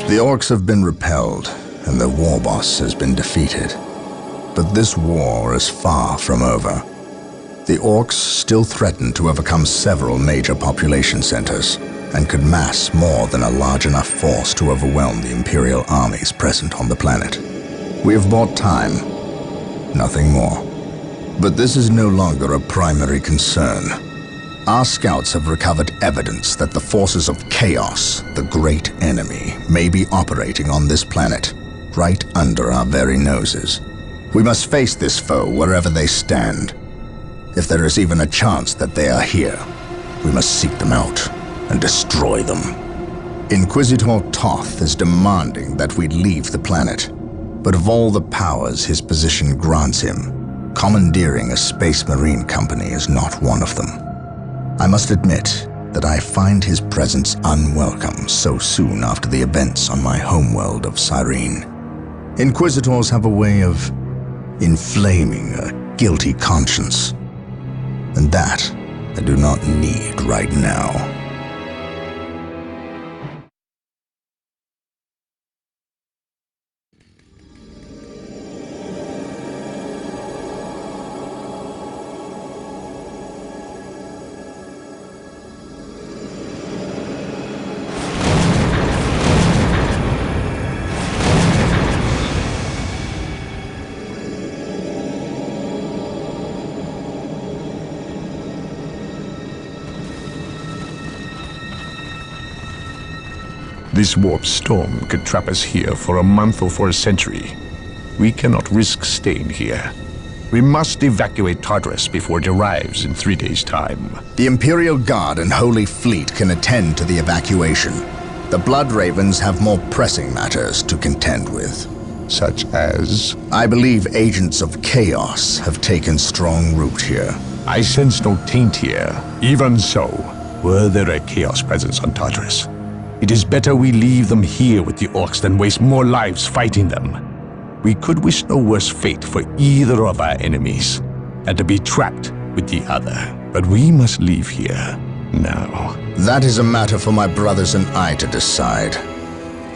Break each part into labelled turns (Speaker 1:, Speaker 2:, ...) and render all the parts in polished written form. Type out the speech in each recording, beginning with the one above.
Speaker 1: The orcs have been repelled, and their war boss has been defeated. But this war is far from over. The orcs still threaten to overcome several major population centers, and could mass more than a large enough force to overwhelm the Imperial armies present on the planet. We have bought time, nothing more. But this is no longer a primary concern. Our scouts have recovered evidence that the forces of chaos, the great enemy, may be operating on this planet, right under our very noses. We must face this foe wherever they stand. If there is even a chance that they are here, we must seek them out and destroy them. Inquisitor Toth is demanding that we leave the planet, but of all the powers his position grants him, commandeering a space marine company is not one of them. I must admit that I find his presence unwelcome so soon after the events on my homeworld of Cyrene. Inquisitors have a way of inflaming a guilty conscience, and that I do not need right now.
Speaker 2: This warp storm could trap us here for a month or for a century. We cannot risk staying here. We must evacuate Tartarus before it arrives in 3 days' time.
Speaker 1: The Imperial Guard and Holy Fleet can attend to the evacuation. The Blood Ravens have more pressing matters to contend with.
Speaker 2: Such as?
Speaker 1: I believe agents of chaos have taken strong root here.
Speaker 2: I sense no taint here. Even so, were there a chaos presence on Tartarus, it is better we leave them here with the orcs than waste more lives fighting them. We could wish no worse fate for either of our enemies, and to be trapped with the other. But we must leave here now.
Speaker 1: That is a matter for my brothers and I to decide.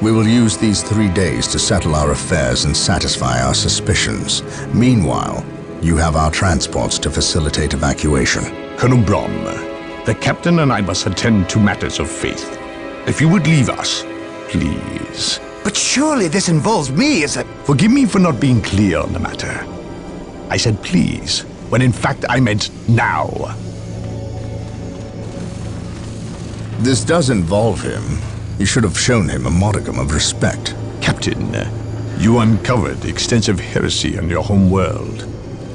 Speaker 1: We will use these 3 days to settle our affairs and satisfy our suspicions. Meanwhile, you have our transports to facilitate evacuation.
Speaker 2: Colonel Brom, the captain and I must attend to matters of faith. If you would leave us, please.
Speaker 3: But surely this involves me as a...
Speaker 2: Forgive me for not being clear on the matter. I said please, when in fact I meant now.
Speaker 1: This does involve him. You should have shown him a modicum of respect.
Speaker 2: Captain, you uncovered extensive heresy on your home world.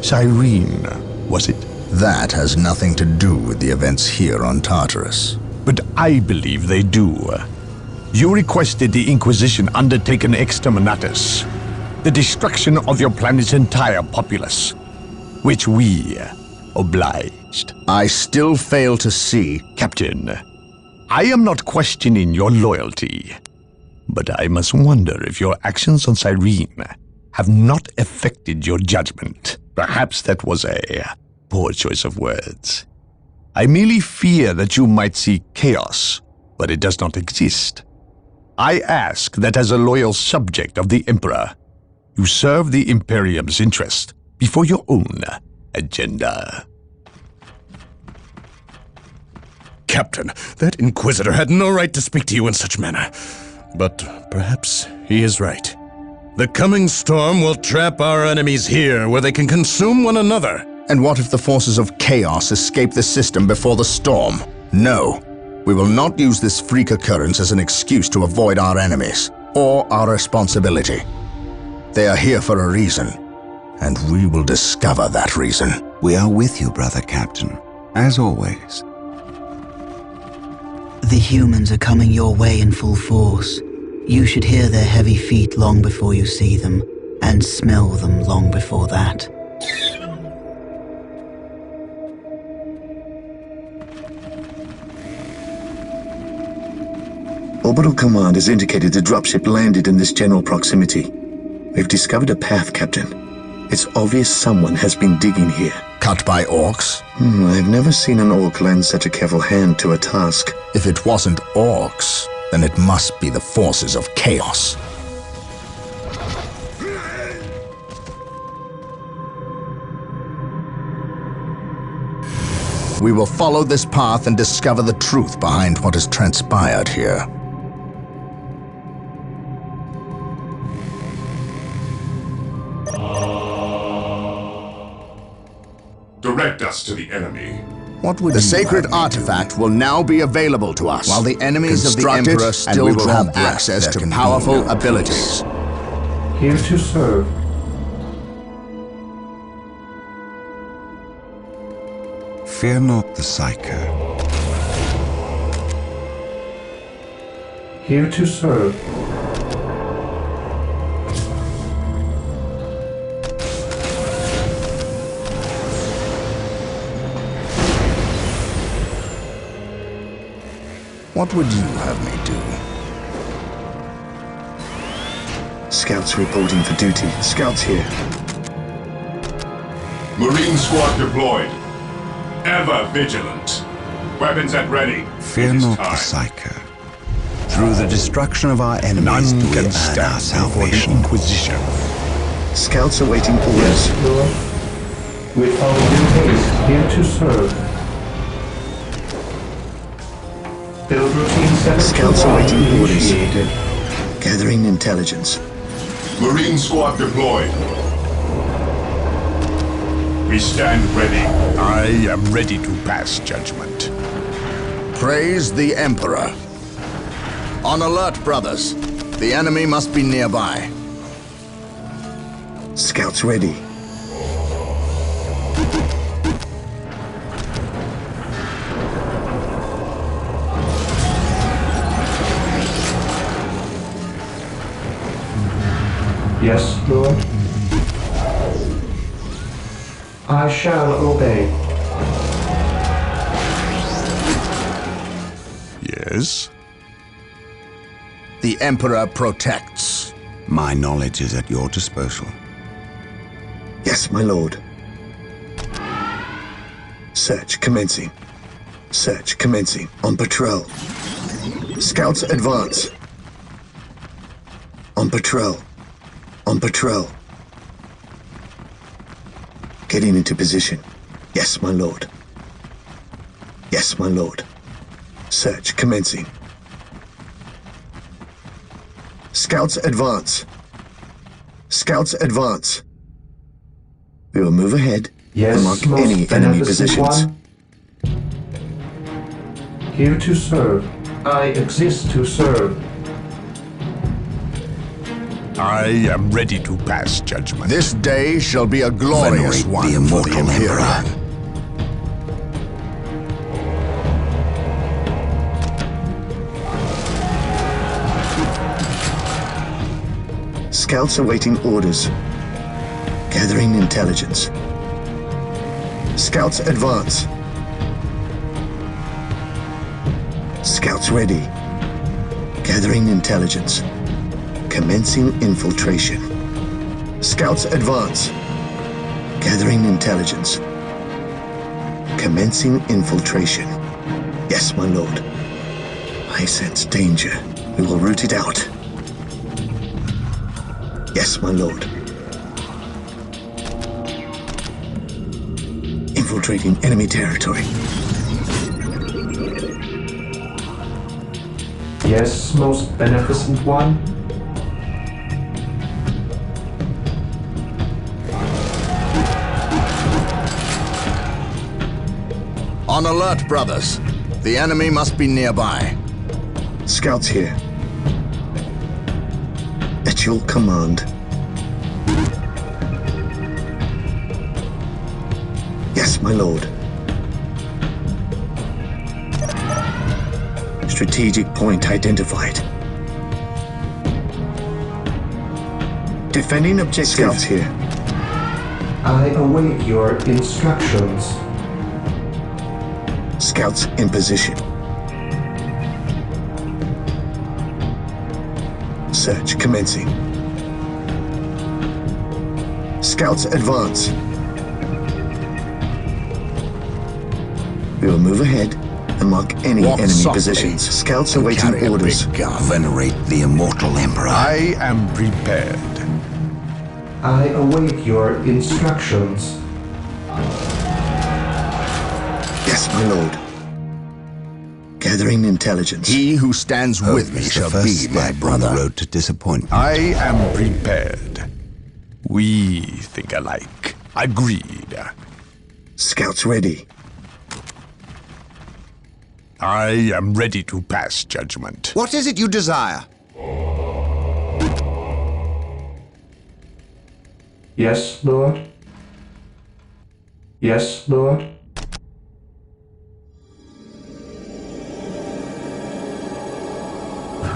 Speaker 2: Cyrene, was it?
Speaker 1: That has nothing to do with the events here on Tartarus.
Speaker 2: But I believe they do. You requested the Inquisition undertake an exterminatus, the destruction of your planet's entire populace, which we obliged.
Speaker 1: I still fail to see...
Speaker 2: Captain, I am not questioning your loyalty, but I must wonder if your actions on Cyrene have not affected your judgment. Perhaps that was a poor choice of words. I merely fear that you might see chaos, but it does not exist. I ask that as a loyal subject of the Emperor, you serve the Imperium's interest before your own agenda.
Speaker 4: Captain, that Inquisitor had no right to speak to you in such manner. But perhaps he is right. The coming storm will trap our enemies here, where they can consume one another.
Speaker 1: And what if the forces of chaos escape the system before the storm? No. We will not use this freak occurrence as an excuse to avoid our enemies, or our responsibility. They are here for a reason, and we will discover that reason.
Speaker 3: We are with you, brother Captain, as always.
Speaker 5: The humans are coming your way in full force. You should hear their heavy feet long before you see them, and smell them long before that.
Speaker 6: Orbital Command has indicated the dropship landed in this general proximity. We've discovered a path, Captain. It's obvious someone has been digging here.
Speaker 1: Cut by orcs?
Speaker 6: I've never seen an orc lend such a careful hand to a task.
Speaker 1: If it wasn't orcs, then it must be the forces of chaos. We will follow this path and discover the truth behind what has transpired here.
Speaker 7: Direct us to the enemy.
Speaker 1: What would
Speaker 8: The sacred artifact will now be available to us.
Speaker 1: While the enemies of the
Speaker 8: Construct it,
Speaker 1: Emperor
Speaker 8: and
Speaker 1: still
Speaker 8: we will
Speaker 1: draw
Speaker 8: have
Speaker 1: breath,
Speaker 8: access
Speaker 1: there
Speaker 8: to
Speaker 1: can be
Speaker 8: powerful
Speaker 1: no
Speaker 8: abilities.
Speaker 9: Here to serve.
Speaker 3: Fear not the Psyker.
Speaker 9: Here to serve.
Speaker 1: What would you have me do?
Speaker 6: Scouts reporting for duty. Scouts here.
Speaker 7: Marine squad deployed. Ever vigilant. Weapons at ready.
Speaker 3: Fear
Speaker 7: It is
Speaker 3: not the
Speaker 7: time.
Speaker 3: Psyker. Through the destruction of our enemies
Speaker 2: None
Speaker 3: do we
Speaker 2: can
Speaker 3: earn our
Speaker 2: stand before the
Speaker 3: salvation.
Speaker 2: Inquisition.
Speaker 6: Scouts awaiting orders.
Speaker 9: Yes, Lord. With all due haste, here to serve. Build routine 7
Speaker 6: Scouts awaiting orders.
Speaker 9: initiated.
Speaker 6: Gathering intelligence.
Speaker 7: Marine squad deployed. We stand ready.
Speaker 2: I am ready to pass judgment.
Speaker 1: Praise the Emperor. On alert, brothers. The enemy must be nearby.
Speaker 6: Scouts ready.
Speaker 9: Yes, Lord. I shall obey.
Speaker 2: Yes?
Speaker 1: The Emperor protects.
Speaker 3: My knowledge is at your disposal.
Speaker 6: Yes, my lord. Search commencing. Search commencing. On patrol. Scouts advance. On patrol. On patrol. Getting into position. Yes, my lord. Yes, my lord. Search commencing. Scouts advance. Scouts advance. We will move ahead
Speaker 9: Yes,
Speaker 6: and mark
Speaker 9: most
Speaker 6: any enemy
Speaker 9: beneficent
Speaker 6: positions.
Speaker 9: one. Here to serve. I exist to serve.
Speaker 2: I am ready to pass judgment.
Speaker 1: This day shall be a glorious
Speaker 3: Venerate
Speaker 1: one
Speaker 3: the
Speaker 1: for
Speaker 3: immortal
Speaker 1: the Imperium.
Speaker 3: Emperor.
Speaker 6: Scouts awaiting orders. Gathering intelligence. Scouts advance. Scouts ready. Gathering intelligence. Commencing infiltration. Scouts advance. Gathering intelligence. Commencing infiltration. Yes, my lord. I sense danger. We will root it out. Yes, my lord. Infiltrating enemy territory.
Speaker 9: Yes, most beneficent one.
Speaker 1: On alert, brothers. The enemy must be nearby.
Speaker 6: Scouts here. At your command. Yes, my lord. Strategic point identified. Defending objective. Scouts here.
Speaker 9: I await your instructions.
Speaker 6: Scouts in position. Search commencing. Scouts advance. We will move ahead and mark any
Speaker 1: Walk
Speaker 6: enemy
Speaker 1: softly
Speaker 6: positions. Scouts
Speaker 1: and
Speaker 6: awaiting
Speaker 1: carry a
Speaker 6: orders.
Speaker 1: big gun.
Speaker 3: Venerate the immortal Emperor.
Speaker 2: I am prepared.
Speaker 9: I await your instructions.
Speaker 6: Yes, my lord. Gathering intelligence.
Speaker 1: He who stands with me
Speaker 3: Is the
Speaker 1: shall
Speaker 3: first
Speaker 1: be my
Speaker 3: step on the
Speaker 1: brother.
Speaker 3: road to disappointment.
Speaker 2: I am prepared. We think alike. Agreed.
Speaker 6: Scouts ready.
Speaker 2: I am ready to pass judgment.
Speaker 8: What is it you desire?
Speaker 9: Yes, Lord. Yes, Lord.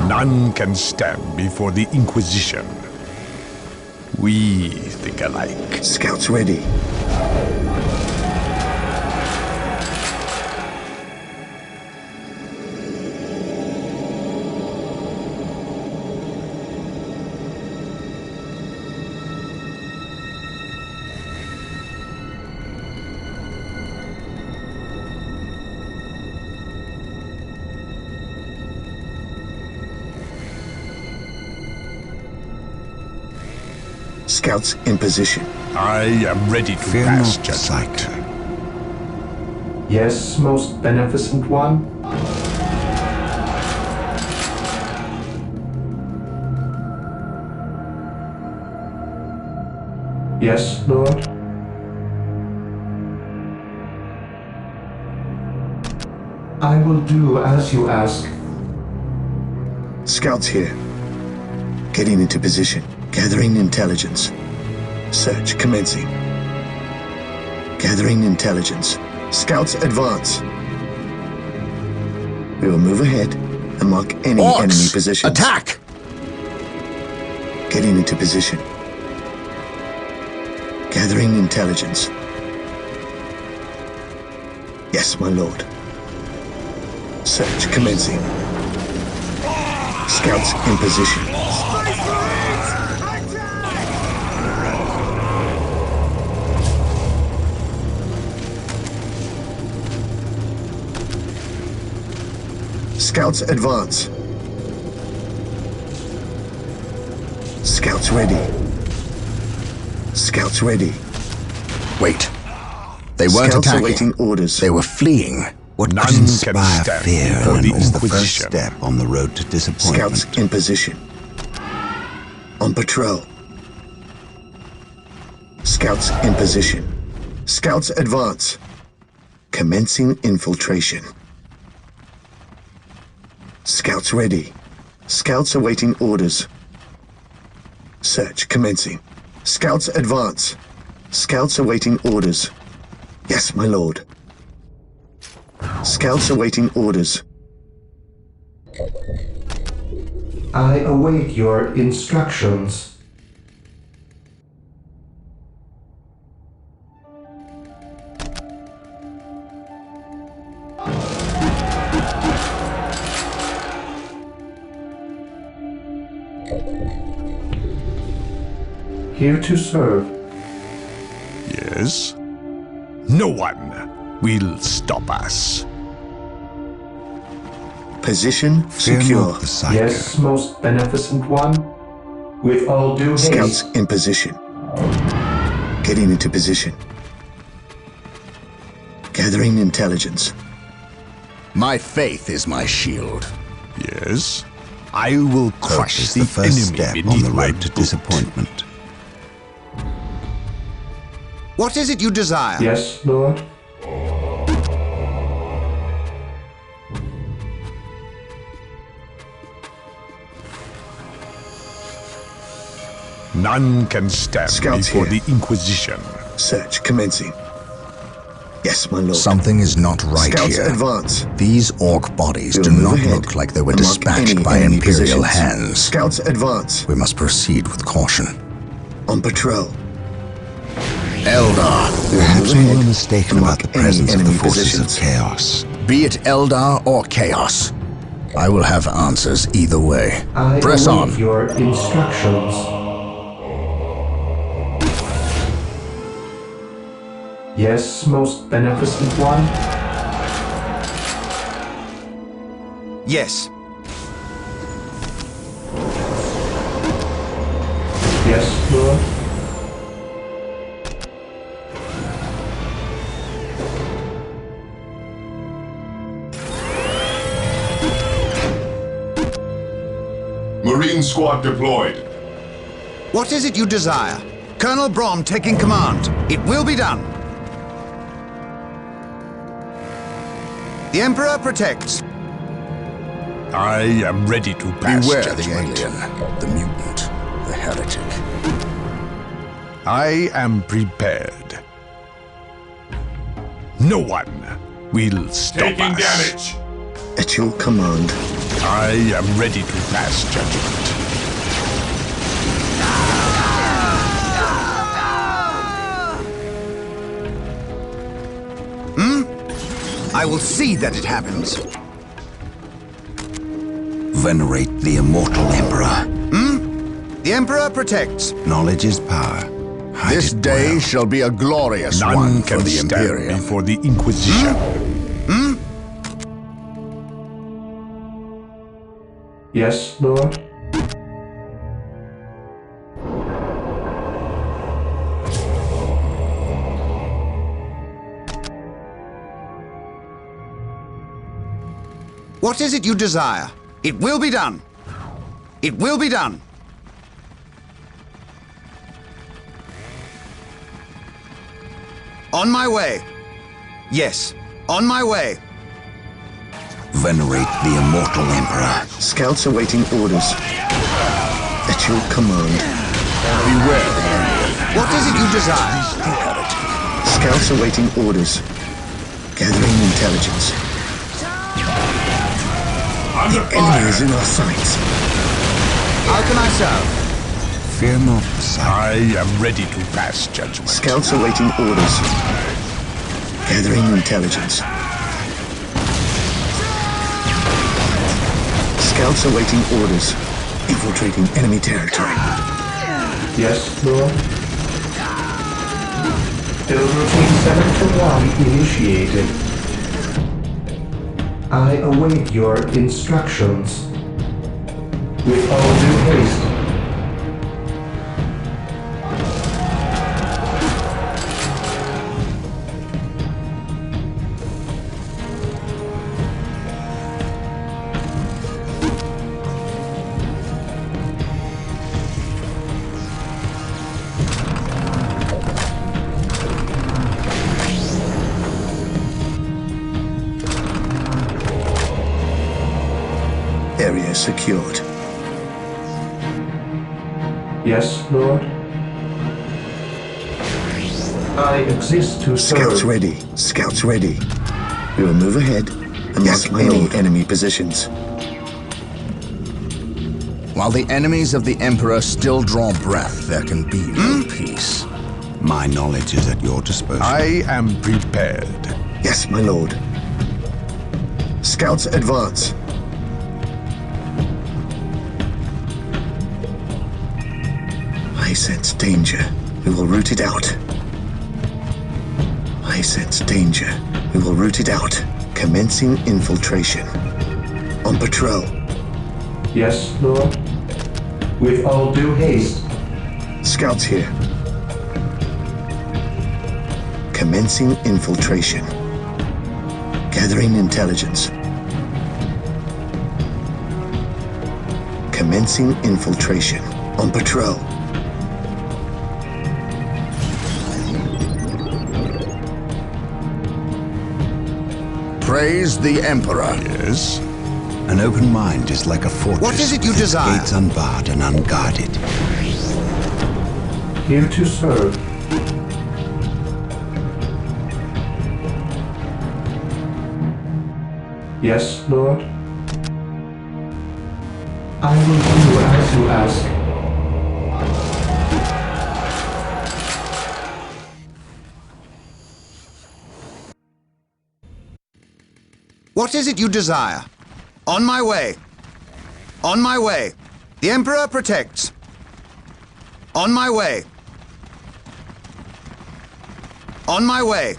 Speaker 2: None can stand before the Inquisition. We think alike.
Speaker 6: Scouts ready. Scouts in position.
Speaker 2: I am ready to
Speaker 3: Fear
Speaker 2: pass
Speaker 3: not,
Speaker 2: judgment.
Speaker 3: Psyche.
Speaker 9: Yes, most beneficent one. Yes, Lord. I will do as you ask.
Speaker 6: Scouts here. Getting into position. Gathering intelligence. Search commencing. Gathering intelligence. Scouts advance. We will move ahead and mark any
Speaker 1: Orcs,
Speaker 6: enemy positions.
Speaker 1: attack!
Speaker 6: Getting into position. Gathering intelligence. Yes, my lord. Search commencing. Scouts in position. Scouts advance. Scouts ready. Scouts ready.
Speaker 1: Wait. They weren't
Speaker 6: Scouts
Speaker 1: attacking.
Speaker 6: awaiting orders.
Speaker 1: They were fleeing.
Speaker 3: What
Speaker 2: None
Speaker 3: could
Speaker 2: can
Speaker 3: inspire
Speaker 2: stand
Speaker 3: fear
Speaker 2: before
Speaker 3: and
Speaker 2: the
Speaker 3: is the first
Speaker 2: Inquisition.
Speaker 3: step on the road to disappointment.
Speaker 6: Scouts in position. On patrol. Scouts in position. Scouts advance. Commencing infiltration. Scouts ready. Scouts awaiting orders. Search commencing. Scouts advance. Scouts awaiting orders. Yes, my lord. Scouts awaiting orders.
Speaker 9: I await your instructions. Here to serve.
Speaker 2: Yes? No one will stop us.
Speaker 6: Position
Speaker 3: Fear
Speaker 6: secure.
Speaker 3: not the Psyche.
Speaker 9: Yes, most beneficent one. With all due
Speaker 6: Scouts
Speaker 9: haste.
Speaker 6: in position. Getting into position. Gathering intelligence.
Speaker 1: My faith is my shield.
Speaker 2: Yes? I will
Speaker 3: Hope
Speaker 2: crush
Speaker 3: is
Speaker 2: the
Speaker 3: the first
Speaker 2: enemy
Speaker 3: step on
Speaker 2: beneath
Speaker 3: the
Speaker 2: my
Speaker 3: road to
Speaker 2: boot.
Speaker 3: disappointment.
Speaker 8: What is it you desire?
Speaker 9: Yes, Lord.
Speaker 2: None can stand
Speaker 6: Scouts
Speaker 2: before
Speaker 6: here.
Speaker 2: the Inquisition.
Speaker 6: Search commencing. Yes, my lord.
Speaker 1: Something is not right
Speaker 6: Scouts
Speaker 1: here.
Speaker 6: advance.
Speaker 1: These orc bodies
Speaker 6: We'll
Speaker 1: do
Speaker 6: move
Speaker 1: not
Speaker 6: ahead
Speaker 1: look like they were
Speaker 6: and mark
Speaker 1: dispatched
Speaker 6: any
Speaker 1: by
Speaker 6: enemy
Speaker 1: Imperial
Speaker 6: positions.
Speaker 1: hands.
Speaker 6: Scouts advance.
Speaker 1: We must proceed with caution.
Speaker 6: On patrol.
Speaker 1: Eldar,
Speaker 3: Perhaps we were mistaken
Speaker 6: and
Speaker 3: about
Speaker 6: mark
Speaker 3: the
Speaker 6: any
Speaker 3: presence of the
Speaker 6: enemy
Speaker 3: forces
Speaker 6: positions.
Speaker 3: of chaos.
Speaker 1: be it Eldar or Chaos, I will have answers either way.
Speaker 9: I
Speaker 1: Press
Speaker 9: await
Speaker 1: on.
Speaker 9: your instructions. Yes, most beneficent one.
Speaker 8: Yes.
Speaker 9: Yes, Lord.
Speaker 7: Marine squad deployed.
Speaker 8: What is it you desire? Colonel Brom taking command. It will be done. The Emperor protects.
Speaker 2: I am ready to pass
Speaker 1: Beware
Speaker 2: judgment.
Speaker 1: the alien, the mutant, the heretic.
Speaker 2: I am prepared. No one will stop
Speaker 7: Taking
Speaker 2: us.
Speaker 7: damage.
Speaker 6: At your command.
Speaker 2: I am ready to pass judgment.
Speaker 8: I will see that it happens.
Speaker 3: Venerate the immortal Emperor.
Speaker 8: The Emperor protects.
Speaker 3: Knowledge is power. Hide
Speaker 1: This
Speaker 3: it
Speaker 1: day
Speaker 3: well.
Speaker 1: shall be a glorious
Speaker 2: None
Speaker 1: one for
Speaker 2: can
Speaker 1: the
Speaker 2: stand
Speaker 1: Imperium.
Speaker 2: before the Inquisition.
Speaker 9: Yes, Lord.
Speaker 8: What is it you desire? It will be done. It will be done. On my way. Yes, on my way.
Speaker 3: Venerate the immortal Emperor.
Speaker 6: Scouts awaiting orders. At your command.
Speaker 1: Beware the alien,
Speaker 8: What is it you desire?
Speaker 1: the heretic.
Speaker 6: Scouts awaiting orders. Gathering intelligence.
Speaker 7: Under
Speaker 6: Enemy
Speaker 7: fire.
Speaker 6: is in our sights.
Speaker 8: How can I serve?
Speaker 3: Fear not the sight.
Speaker 2: I am ready to pass judgment.
Speaker 6: Scouts awaiting orders. Gathering intelligence. Scouts awaiting orders. Infiltrating enemy territory.
Speaker 9: Yes, Lord. Build routine 7 to 1 initiated. I await your instructions. With all due haste.
Speaker 6: Area secured.
Speaker 9: Yes, Lord. I exist to
Speaker 6: Scouts
Speaker 9: serve.
Speaker 6: ready. Scouts ready. We will move ahead and
Speaker 3: Yes,
Speaker 6: mark
Speaker 3: my
Speaker 6: any
Speaker 3: lord.
Speaker 6: enemy positions.
Speaker 1: While the enemies of the Emperor still draw breath, there can be no peace.
Speaker 3: My knowledge is at your disposal.
Speaker 2: I am prepared.
Speaker 6: Yes, my lord. Scouts advance. I sense danger. We will root it out. I sense danger. We will root it out. Commencing infiltration. On patrol.
Speaker 9: Yes, Lord. With all due haste.
Speaker 6: Scouts here. Commencing infiltration. Gathering intelligence. Commencing infiltration. On patrol.
Speaker 1: Praise the Emperor.
Speaker 2: Yes?
Speaker 3: An open mind is like a fortress.
Speaker 8: What is it you
Speaker 3: with its
Speaker 8: desire?
Speaker 3: Gates unbarred and unguarded.
Speaker 9: Here to serve. Yes, Lord. I will do as you ask.
Speaker 8: What is it you desire? On my way. On my way. The Emperor protects. On my way. On my way.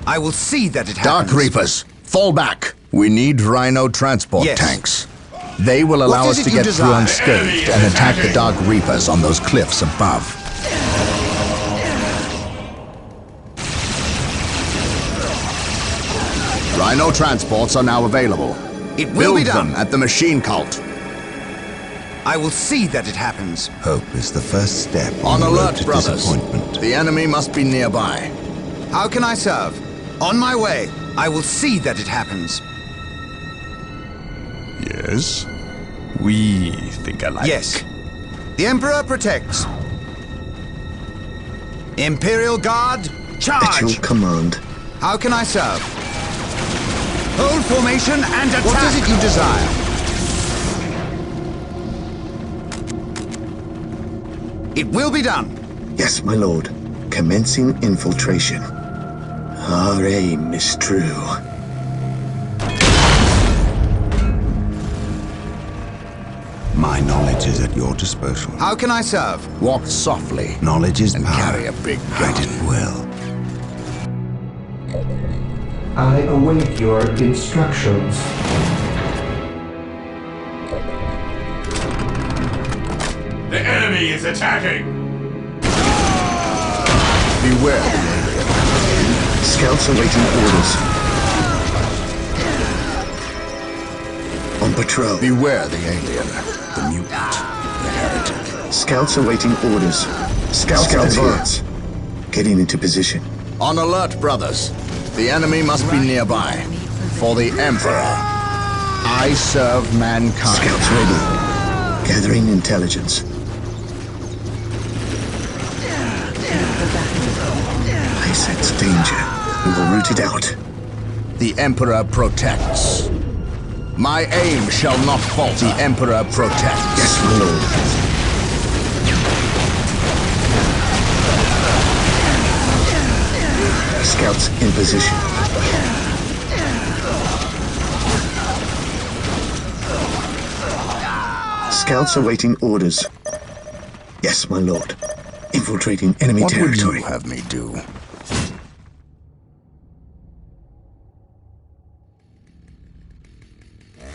Speaker 8: I will see that it happens.
Speaker 1: Dark Reapers, fall back. We need Rhino transport
Speaker 8: Yes.
Speaker 1: tanks. They will allow
Speaker 8: What
Speaker 1: us
Speaker 8: is
Speaker 1: to
Speaker 8: it you
Speaker 1: get through
Speaker 8: desire?
Speaker 1: unscathed and attack the Dark Reapers on those cliffs above. Rhino transports are now available.
Speaker 8: It will be
Speaker 1: Build
Speaker 8: done.
Speaker 1: them at the machine cult.
Speaker 8: I will see that it happens.
Speaker 3: Hope is the first step
Speaker 1: On
Speaker 3: on the road
Speaker 1: alert,
Speaker 3: to
Speaker 1: brothers.
Speaker 3: disappointment.
Speaker 1: The enemy must be nearby.
Speaker 8: How can I serve? On my way. I will see that it happens.
Speaker 2: Yes? We think alike.
Speaker 8: Yes. The Emperor protects. Imperial Guard,
Speaker 6: At your
Speaker 8: charge!
Speaker 6: command.
Speaker 8: How can I serve? Hold formation and attack! What is it you desire? It will be done.
Speaker 6: Yes, my lord. Commencing infiltration. Our aim is true.
Speaker 3: My knowledge is at your disposal.
Speaker 8: How can I serve?
Speaker 1: Walk softly
Speaker 3: Knowledge is
Speaker 1: and
Speaker 3: power.
Speaker 1: carry a big
Speaker 3: Hide
Speaker 1: gun.
Speaker 3: it well.
Speaker 9: I await your instructions.
Speaker 7: The enemy is attacking!
Speaker 1: Beware the alien.
Speaker 6: Scouts awaiting orders. On patrol.
Speaker 1: Beware the alien. The mutant. The heretic.
Speaker 6: Scouts awaiting orders. Scouts advance. Getting into position.
Speaker 1: On alert, brothers. The enemy must be nearby. For the Emperor. I serve mankind.
Speaker 6: Scouts ready. Gathering intelligence. I sense danger. We will root it out.
Speaker 1: The Emperor protects. My aim shall not falter. The Emperor protects.
Speaker 6: Yes, my lord. Scouts in position. Scouts awaiting orders. Yes, my lord. Infiltrating enemy
Speaker 1: What would
Speaker 6: territory.
Speaker 1: you have me do?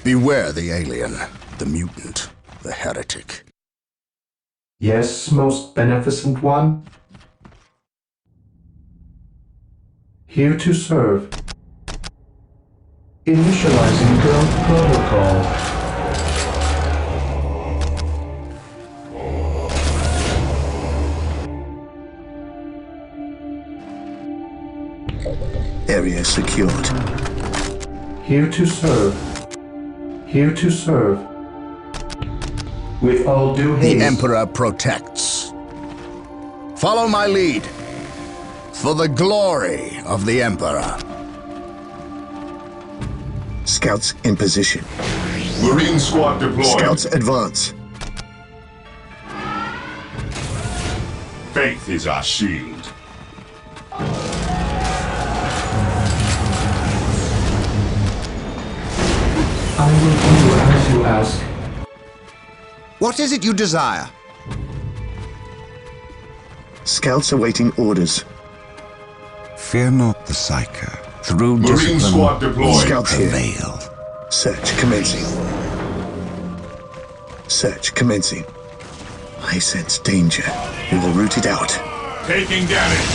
Speaker 1: Beware the alien, the mutant, the heretic.
Speaker 9: Yes, most beneficent one. Here to serve. Initializing build protocol.
Speaker 6: Area secured.
Speaker 9: Here to serve. Here to serve. With all due haste.
Speaker 1: The Emperor protects. Follow my lead. For the glory of the Emperor.
Speaker 6: Scouts in position.
Speaker 7: Marine squad deployed.
Speaker 6: Scouts advance.
Speaker 7: Faith is our shield.
Speaker 9: I will do as you ask.
Speaker 8: What is it you desire?
Speaker 6: Scouts awaiting orders.
Speaker 3: Fear not the Psyker. Through
Speaker 7: Marine
Speaker 3: discipline,
Speaker 7: squad deployed.
Speaker 3: we
Speaker 6: Scouts here.
Speaker 3: prevail.
Speaker 6: Search commencing. Search commencing. I sense danger. We will root it out.
Speaker 7: Taking damage.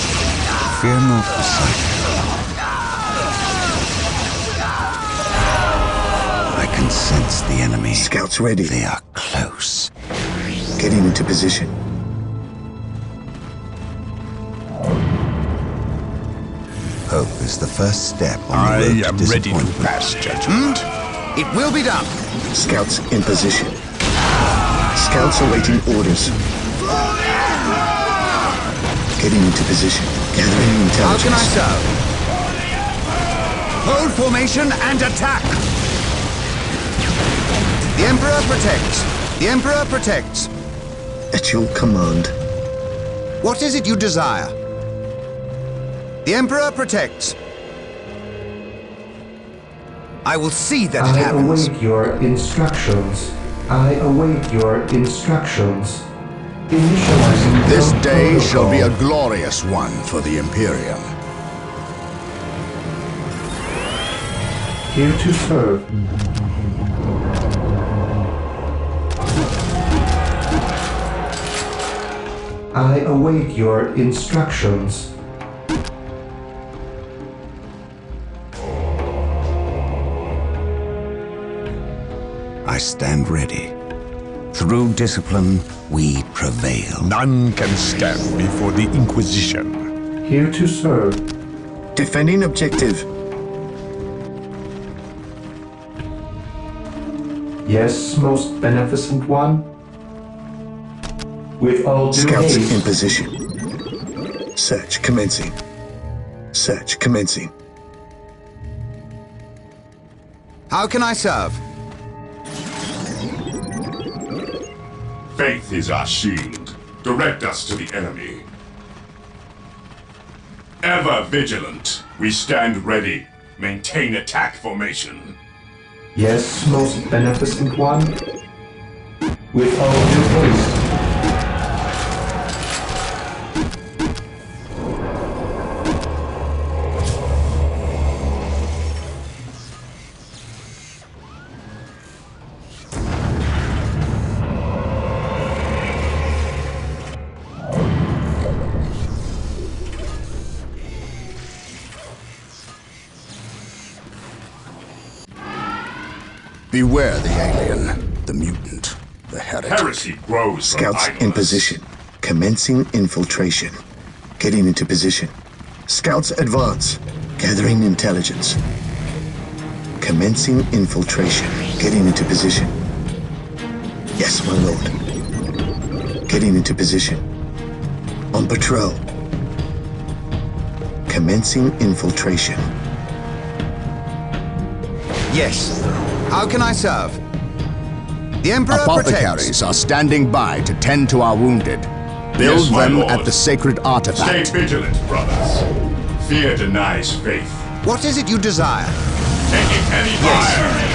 Speaker 3: Fear not the Psyker. I can sense the enemy.
Speaker 6: Scouts ready.
Speaker 3: They are close.
Speaker 6: Getting into position.
Speaker 3: Hope is the first step on
Speaker 2: I
Speaker 3: the road
Speaker 2: am
Speaker 3: to
Speaker 2: ready to
Speaker 3: disappointment.
Speaker 2: pass judgment.
Speaker 8: It will be done.
Speaker 6: Scouts in position. Scouts awaiting orders. Getting into position. Gathering
Speaker 8: How can I
Speaker 6: intelligence.
Speaker 8: serve? Hold formation and attack! The Emperor protects. The Emperor protects.
Speaker 6: At your command.
Speaker 8: What is it you desire? The Emperor protects. I will see that it
Speaker 9: I
Speaker 8: happens.
Speaker 9: await your instructions. I await your instructions. Initializing
Speaker 1: This
Speaker 9: build
Speaker 1: day shall be a
Speaker 9: protocol.
Speaker 1: glorious one for the Imperium.
Speaker 9: Here to serve. I await your instructions.
Speaker 3: I stand ready. Through discipline, we prevail.
Speaker 2: None can stand before the Inquisition.
Speaker 9: Here to serve.
Speaker 6: Defending objective.
Speaker 9: Yes, most beneficent one. With all due
Speaker 6: Scouts
Speaker 9: haste.
Speaker 6: in position. Search commencing. Search commencing.
Speaker 8: How can I serve?
Speaker 7: Faith is our shield. Direct us to the enemy. Ever vigilant, we stand ready. Maintain attack formation.
Speaker 9: Yes, most beneficent one. With all due haste.
Speaker 1: Beware the alien, the mutant, the heretic.
Speaker 7: Heresy grows
Speaker 6: Scouts
Speaker 7: from
Speaker 6: in
Speaker 7: idleness.
Speaker 6: position. Commencing infiltration. Getting into position. Scouts advance. Gathering intelligence. Commencing infiltration. Getting into position. Yes, my lord. Getting into position. On patrol. Commencing infiltration.
Speaker 8: Yes. How can I serve? The Emperor protects.
Speaker 1: Apothecaries are standing by to tend to our wounded. Build
Speaker 7: Yes, my
Speaker 1: them
Speaker 7: lord.
Speaker 1: at the sacred
Speaker 7: Stay
Speaker 1: artifact.
Speaker 7: vigilant, brothers. Fear denies faith.
Speaker 8: What is it you desire?
Speaker 7: Taking heavy fire.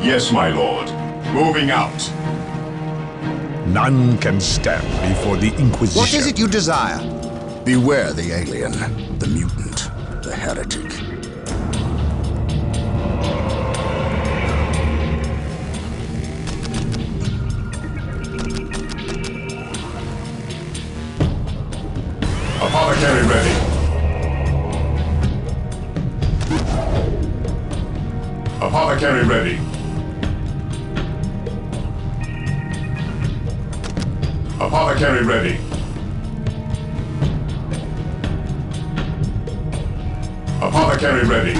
Speaker 7: Yes, my lord. Moving out.
Speaker 2: None can stand before the Inquisition.
Speaker 8: What is it you desire?
Speaker 1: Beware the alien, the mutant, the heretic.
Speaker 7: Apothecary ready. Apothecary ready. Apothecary ready. Apothecary ready.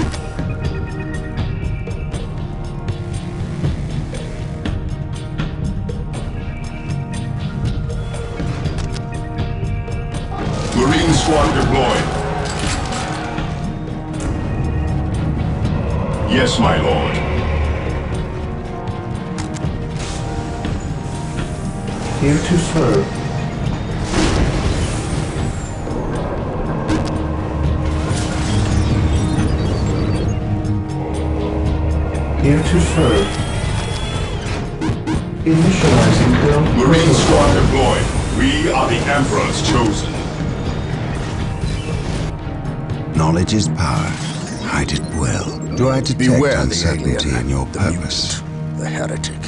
Speaker 7: Marine squad deployed. Yes, my lord.
Speaker 9: Here to serve. Here to serve. Initializing build.
Speaker 7: Marine squad deployed. We are the Emperor's chosen.
Speaker 3: Knowledge is power. Hide it well. Do I detect
Speaker 1: Beware the
Speaker 3: uncertainty
Speaker 1: alien,
Speaker 3: in your
Speaker 1: the
Speaker 3: purpose?
Speaker 1: mutant, the heretic.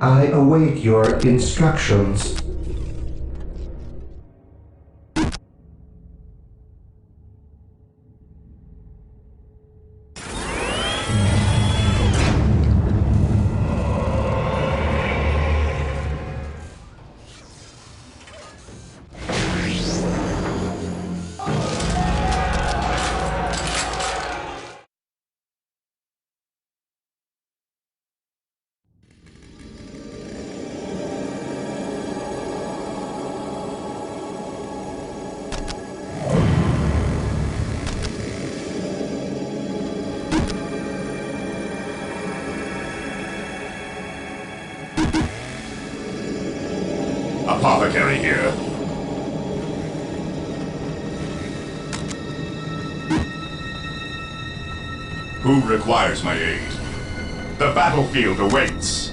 Speaker 9: I await your instructions.
Speaker 7: Apothecary here. Who requires my aid? The battlefield awaits.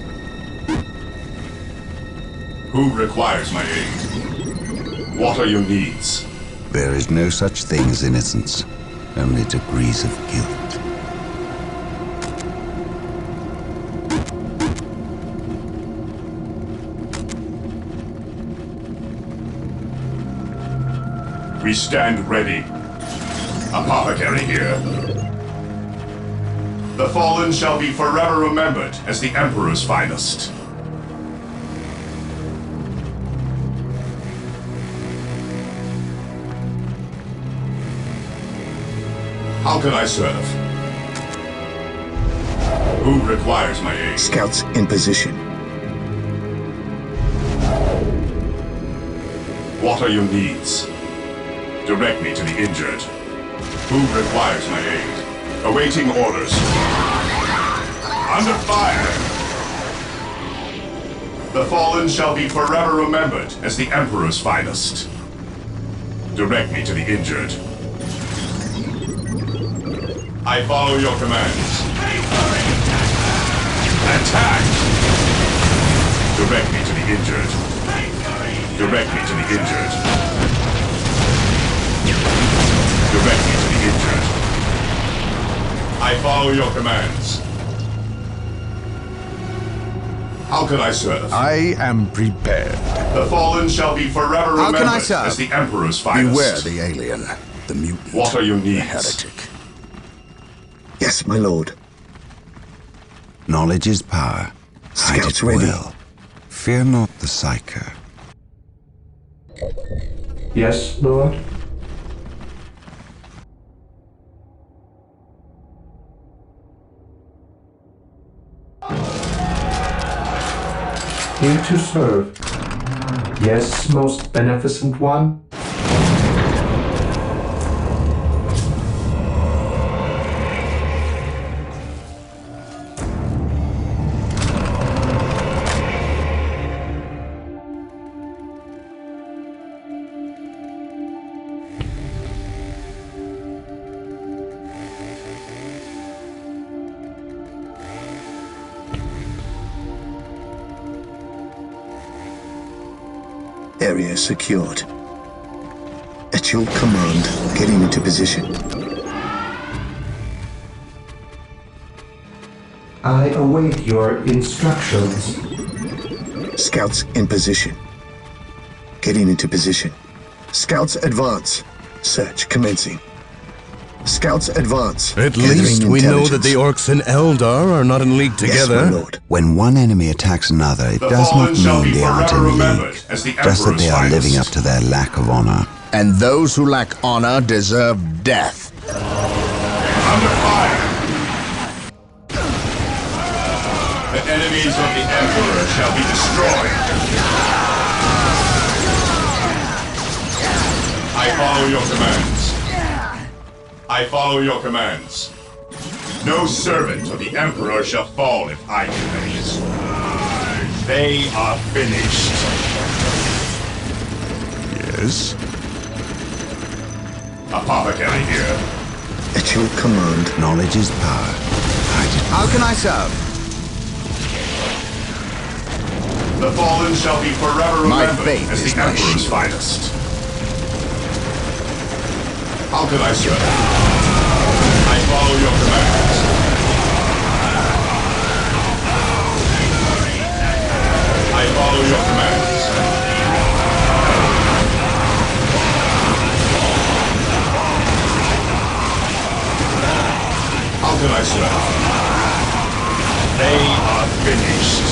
Speaker 7: Who requires my aid? What are your needs?
Speaker 3: There is no such thing as innocence, only degrees of guilt.
Speaker 7: We stand ready. Apothecary here. The fallen shall be forever remembered as the Emperor's finest. How can I serve? Who requires my aid?
Speaker 6: Scouts in position.
Speaker 7: What are your needs? Direct me to the injured. Who requires my aid? Awaiting orders. Under fire! The fallen shall be forever remembered as the Emperor's finest. Direct me to the injured. I follow your commands. Attack! Direct me to the injured. Direct me to the injured. Direct me to the injured. I follow your commands. How can I serve?
Speaker 2: I am prepared.
Speaker 7: The fallen shall be forever
Speaker 8: How
Speaker 7: remembered
Speaker 8: can I serve?
Speaker 7: as the Emperor's finest.
Speaker 1: Beware the alien, the mutant,
Speaker 7: What are your
Speaker 1: the
Speaker 7: needs?
Speaker 1: heretic.
Speaker 6: Yes, my lord.
Speaker 3: Knowledge is power. Hide
Speaker 6: Scouts
Speaker 3: it
Speaker 6: ready.
Speaker 3: well. Fear not the psycho.
Speaker 9: Yes, Lord? Here to serve. Yes, most beneficent one?
Speaker 6: Area secured. At your command, getting into position.
Speaker 9: I await your instructions.
Speaker 6: Scouts in position. Getting into position. Scouts advance. Search commencing. Scouts advance.
Speaker 4: At
Speaker 6: Gathering
Speaker 4: least we know that the
Speaker 6: intelligence.
Speaker 4: orcs and Eldar are not in league
Speaker 6: Yes,
Speaker 4: together.
Speaker 6: my lord.
Speaker 3: When one enemy attacks another, it
Speaker 7: The
Speaker 3: does not
Speaker 7: fallen shall
Speaker 3: mean
Speaker 7: be
Speaker 3: they aren't
Speaker 7: forever
Speaker 3: in
Speaker 7: remembered
Speaker 3: league,
Speaker 7: as the
Speaker 3: just that
Speaker 7: Emperor's
Speaker 3: they are living up
Speaker 7: finest.
Speaker 3: to their lack of honor.
Speaker 1: And those who lack honor deserve death.
Speaker 7: Under fire! The enemies of the Emperor shall be destroyed. I follow your commands. I follow your commands. No servant of the Emperor shall fall if I command it. They are finished.
Speaker 2: Yes?
Speaker 7: Apothecary here.
Speaker 6: At your command.
Speaker 3: Knowledge is power. Hide it
Speaker 8: How can I serve?
Speaker 7: The fallen shall be forever
Speaker 1: My
Speaker 7: remembered
Speaker 1: faith
Speaker 7: as
Speaker 1: is
Speaker 7: the
Speaker 1: my
Speaker 7: Emperor's
Speaker 1: shield.
Speaker 7: finest. How can I serve? I follow your commands. I follow your commands. How can I serve? They are finished.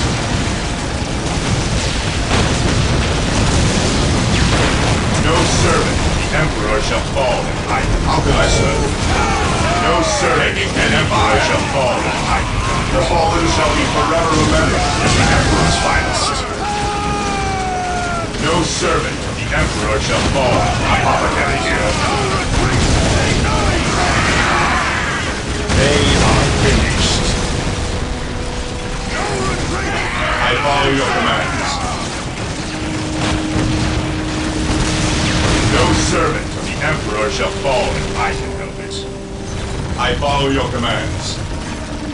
Speaker 7: No servant of the Emperor shall fall in Titan. How can I serve? No servant of the Emperor shall fall in Titan. The fallen shall be forever remembered as the Emperor's finest. No servant of the Emperor shall fall in Apothecary here. They are finished. I follow your commands. No servant of the Emperor shall fall if I can help it. I follow your commands.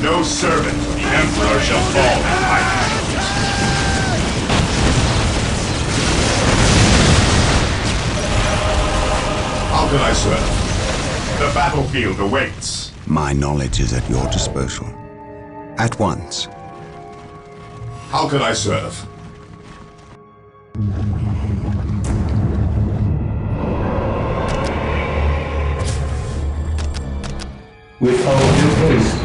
Speaker 7: No servant of the Emperor shall fall if I can help it. can I serve? The battlefield awaits.
Speaker 3: My knowledge is at your disposal. At once.
Speaker 7: How can I serve?
Speaker 9: With all due haste.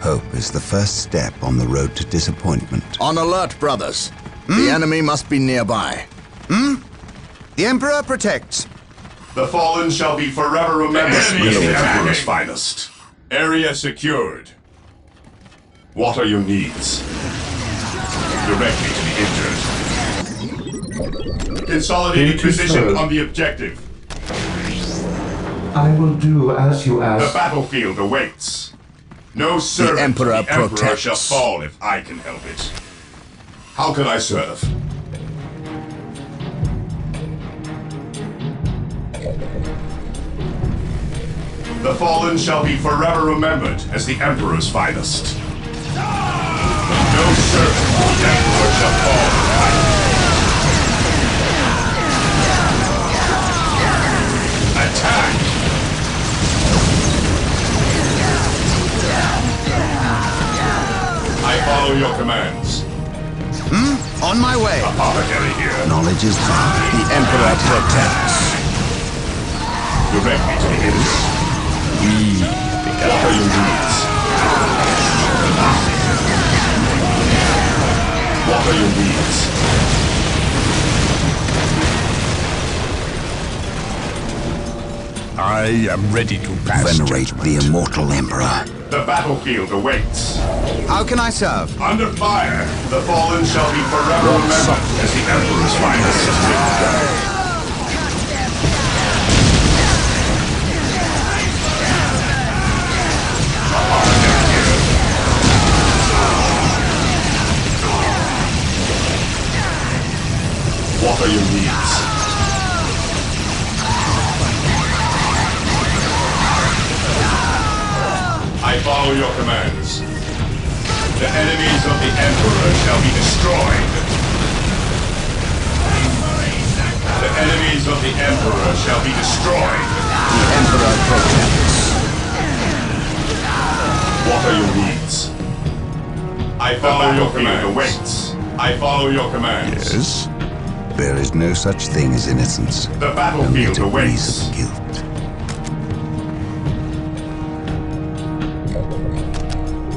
Speaker 3: Hope is the first step on the road to disappointment.
Speaker 1: On alert, brothers. The enemy must be nearby.
Speaker 8: The Emperor protects.
Speaker 7: The fallen shall be forever remembered as the Emperor's finest. Area secured. What are your needs? Direct me to the injured. Consolidating
Speaker 9: Need to
Speaker 7: position
Speaker 9: serve.
Speaker 7: on the objective.
Speaker 9: I will do as you
Speaker 7: The
Speaker 9: ask.
Speaker 7: battlefield awaits. No servant
Speaker 1: Emperor
Speaker 7: of the Emperor
Speaker 1: protects.
Speaker 7: shall fall if I can help it. How can I serve? The fallen shall be forever remembered as the Emperor's finest. No servant of the Emperor shall fall if I can. Attack! I follow your commands.
Speaker 8: On my way.
Speaker 7: Apothecary here.
Speaker 3: Knowledge is power.
Speaker 1: The Emperor protects.
Speaker 7: Direct me to the innocent. What are your needs? What are your needs?
Speaker 2: I am ready to pass
Speaker 3: Venerate
Speaker 2: judgment.
Speaker 3: the immortal Emperor.
Speaker 7: The battlefield awaits.
Speaker 8: How can I serve?
Speaker 7: Under fire, the fallen shall be forever remembered as the Emperor's finest. What are your needs? I follow your commands. The enemies of the Emperor shall be destroyed. The enemies of the Emperor shall be destroyed.
Speaker 1: The Emperor protects.
Speaker 7: What are your needs? I follow your commands. Awaits. I follow your commands.
Speaker 2: Yes?
Speaker 3: There is no such thing as innocence.
Speaker 7: The
Speaker 3: Only
Speaker 7: battlefield
Speaker 3: degrees
Speaker 7: awaits.
Speaker 3: of guilt.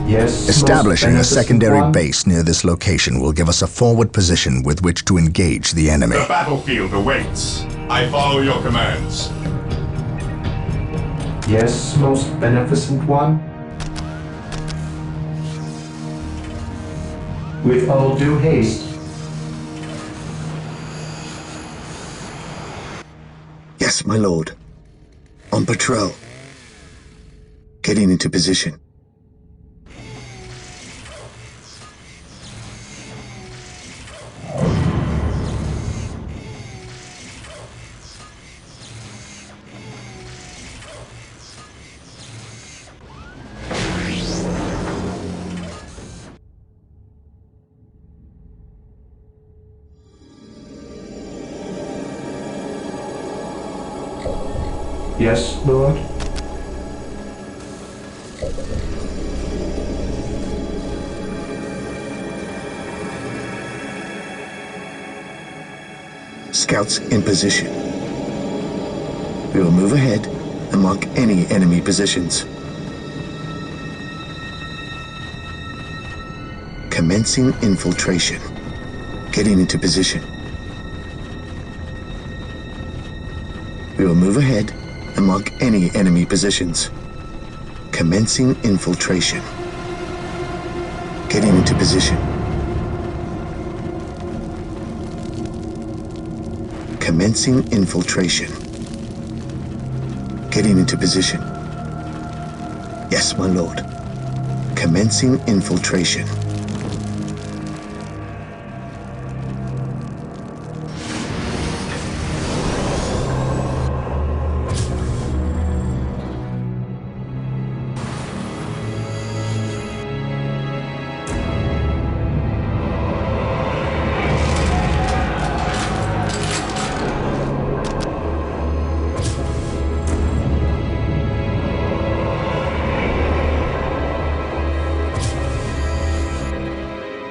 Speaker 9: Yes.
Speaker 1: Establishing a
Speaker 9: most
Speaker 1: secondary
Speaker 9: beneficent one.
Speaker 1: base near this location will give us a forward position with which to engage the enemy.
Speaker 7: The battlefield awaits. I follow your commands.
Speaker 9: Yes, most beneficent one. With all due haste.
Speaker 6: Yes, my lord. On patrol. Getting into position.
Speaker 9: Yes, Lord.
Speaker 6: Scouts in position. We will move ahead and mark any enemy positions. Commencing infiltration. Getting into position. We will move ahead and mark any enemy positions. Commencing infiltration. Getting into position. Commencing infiltration. Getting into position. Yes, my lord. Commencing infiltration.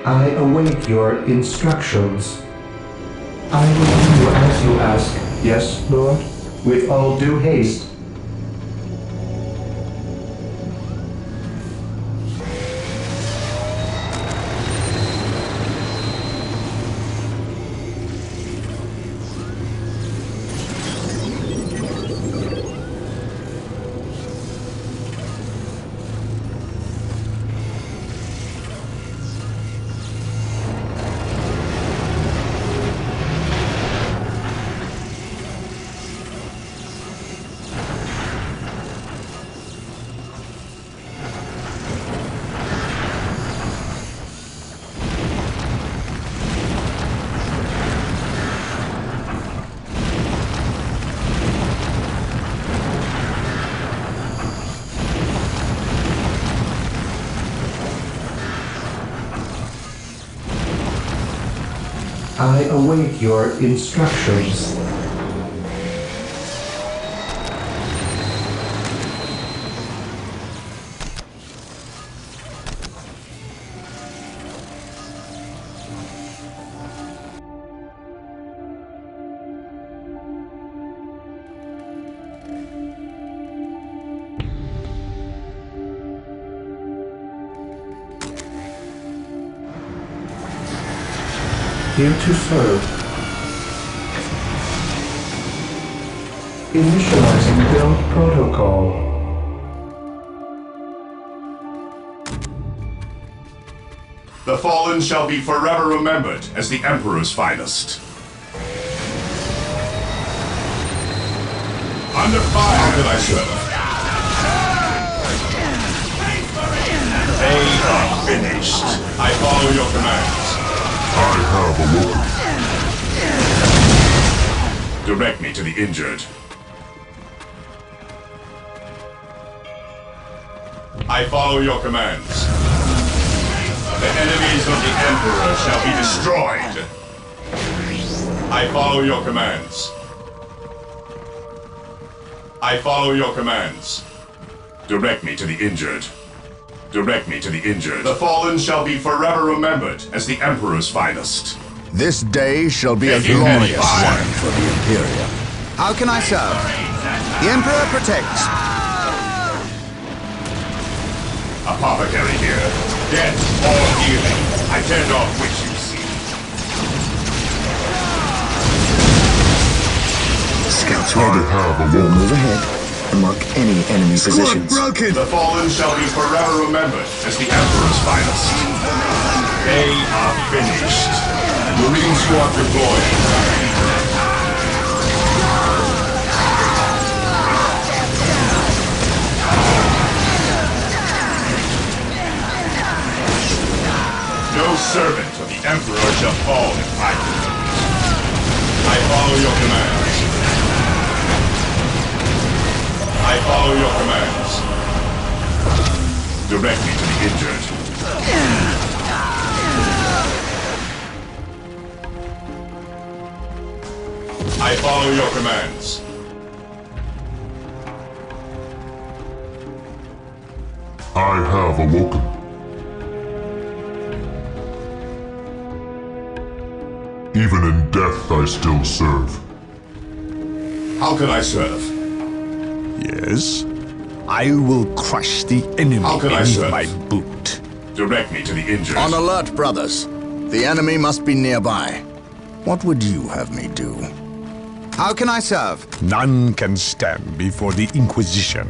Speaker 9: I await your instructions. I will do as you ask, yes, Lord? With all due haste. I await your instructions. Here to serve. Initializing build protocol.
Speaker 7: The fallen shall be forever remembered as the Emperor's finest. Under fire! How can I serve? They are finished. I follow your commands.
Speaker 10: I have awoken.
Speaker 7: Direct me to the injured. I follow your commands. The enemies of the Emperor shall be destroyed. I follow your commands. I follow your commands. Direct me to the injured. Direct me to the injured. The fallen shall be forever remembered as the Emperor's finest.
Speaker 1: This day shall be a glorious one for the Imperium.
Speaker 8: How can I serve? The Emperor protects.
Speaker 7: Apothecary here. Death or healing. I care not which you see.
Speaker 6: Scouts ready. We'll move ahead and mark any enemy positions.
Speaker 7: Broken. The fallen shall be forever remembered as the Emperor's finest. They are finished. Marine squad deployed. No servant of the Emperor shall fall in my defeat. I follow your commands. I follow your commands. Direct me to the injured. I follow your commands.
Speaker 10: I have awoken. Even in death, I still serve.
Speaker 7: How can I serve?
Speaker 2: Yes? I will crush the enemy
Speaker 7: How can I
Speaker 2: beneath
Speaker 7: serve?
Speaker 2: my boot.
Speaker 7: Direct me to the injured.
Speaker 1: On alert, brothers. The enemy must be nearby. What would you have me do?
Speaker 8: How can I serve?
Speaker 2: None can stand before the Inquisition.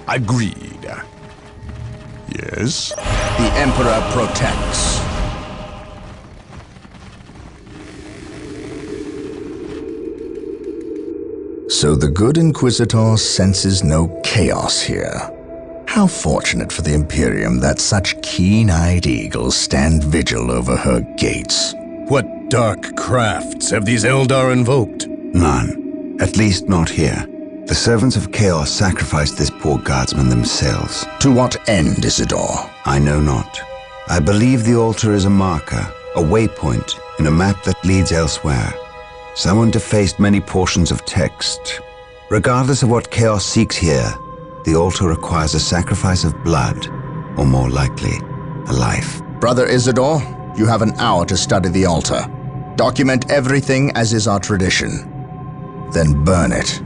Speaker 2: Agreed. Yes?
Speaker 1: The Emperor protects. So the good Inquisitor senses no chaos here. How fortunate for the Imperium that such keen-eyed eagles stand vigil over her gates.
Speaker 4: What dark crafts have these Eldar invoked?
Speaker 3: None. At least not here. The servants of Chaos sacrificed this poor guardsman themselves.
Speaker 1: To what end, Isidore?
Speaker 3: I know not. I believe the altar is a marker, a waypoint in a map that leads elsewhere. Someone defaced many portions of text. Regardless of what Chaos seeks here, the altar requires a sacrifice of blood, or more likely, a life.
Speaker 1: Brother Isidore, You have an hour to study the altar. Document everything as is our tradition. Then burn it,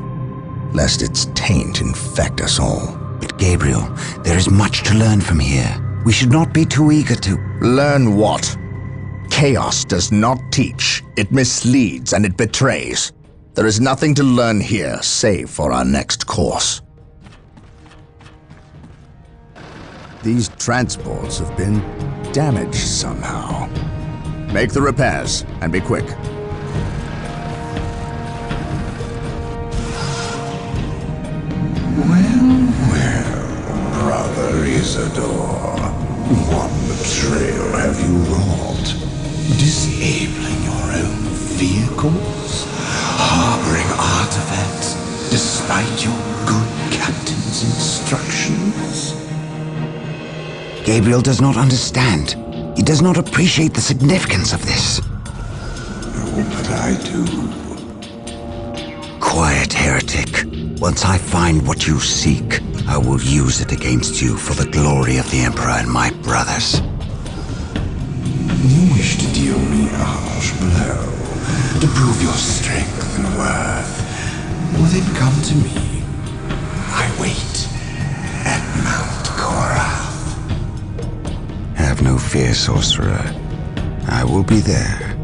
Speaker 1: lest its taint infect us all.
Speaker 3: But Gabriel, there is much to learn from here. We should not be too eager to...
Speaker 1: Learn what? Chaos does not teach. It misleads and it betrays. There is nothing to learn here, save for our next course. These transports have been damaged somehow. Make the repairs, and be quick.
Speaker 11: Well, Brother Isidore, what betrayal have you wrought? Disabling your own vehicles? Harboring artifacts despite your good captain's instructions?
Speaker 3: Gabriel does not understand. He does not appreciate the significance of this.
Speaker 11: Oh, but I do.
Speaker 3: Quiet, heretic. Once I find what you seek, I will use it against you for the glory of the Emperor and my brothers.
Speaker 11: You wish to deal me a harsh blow, to prove your strength and worth. Well, then come to me. I wait at Mount Korra.
Speaker 3: Have no fear, sorcerer. I will be there.